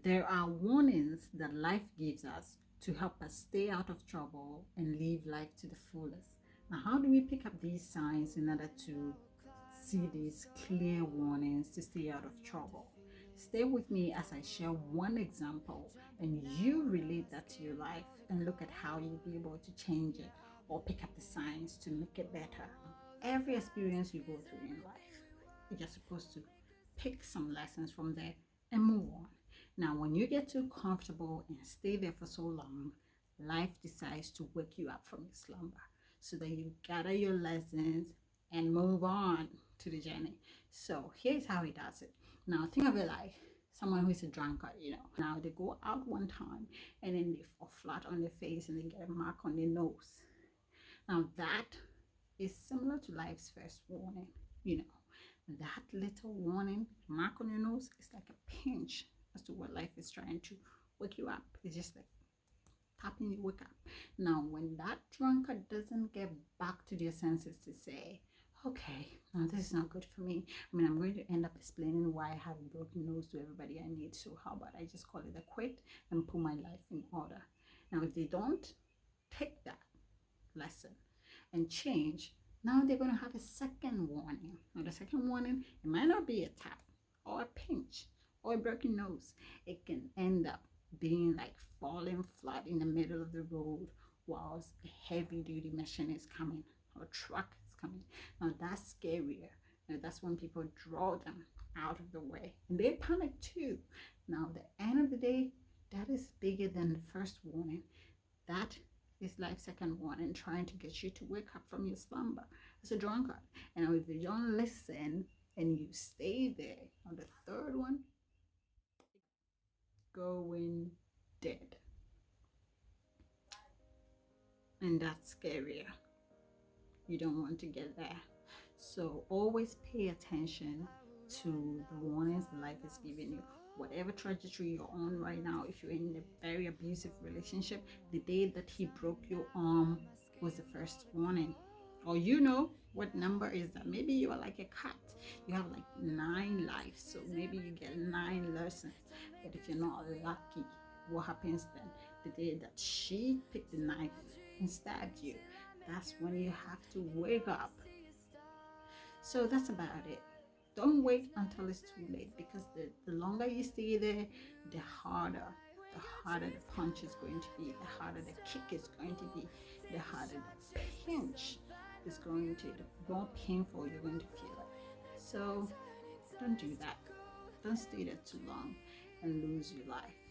There are warnings that life gives us to help us stay out of trouble and live life to the fullest. Now, how do we pick up these signs in order to see these clear warnings to stay out of trouble? Stay with me as I share one example and you relate that to your life and look at how you'll be able to change it or pick up the signs to make it better. Every experience you go through in life, you're supposed to pick some lessons from there and move on. Now, when you get too comfortable and stay there for so long, life decides to wake you up from your slumber so that you gather your lessons and move on to the journey. So here's how he does it. Now, think of it like someone who is a drunkard. Now they go out one time and then they fall flat on their face and they get a mark on their nose. Now that is similar to life's first warning. You know, that little warning mark on your nose is like a pinch as to what life is trying to wake you up. It's just like tapping you wake up. Now, when that drunkard doesn't get back to their senses to say, okay, now this is not good for me. I mean, I'm going to end up explaining why I have a broken nose to everybody I meet. So how about I just call it a quit and put my life in order? Now, if they don't take that lesson and change, now they're going to have a second warning. Now, the second warning, it might not be a tap or a pinch or a broken nose. It can end up being like falling flat in the middle of the road whilst a heavy duty machine is coming or truck is coming. Now, that's scarier. Now, that's when people draw them out of the way and they panic too. Now, the end of the day, that is bigger than the first warning. That is life's second warning, trying to get you to wake up from your slumber as a drunkard. And if you don't listen and you stay there on the third one, going dead. And that's scarier. You don't want to get there. So always pay attention to the warnings life is giving you. Whatever trajectory you're on right now, if you're in a very abusive relationship, the day that he broke your arm was the first warning. Or what number is that? Maybe you are like a cat. You have like 9 lives, so maybe you get 9 lessons. But if you're not lucky, what happens then? The day that she picked the knife and stabbed you, that's when you have to wake up. So that's about it. Don't wait until it's too late, because the longer you stay there, the harder the punch is going to be, the harder the kick is going to be, the harder the pinch is going to, the more painful you're going to feel it. So don't do that. Don't stay there too long and lose your life.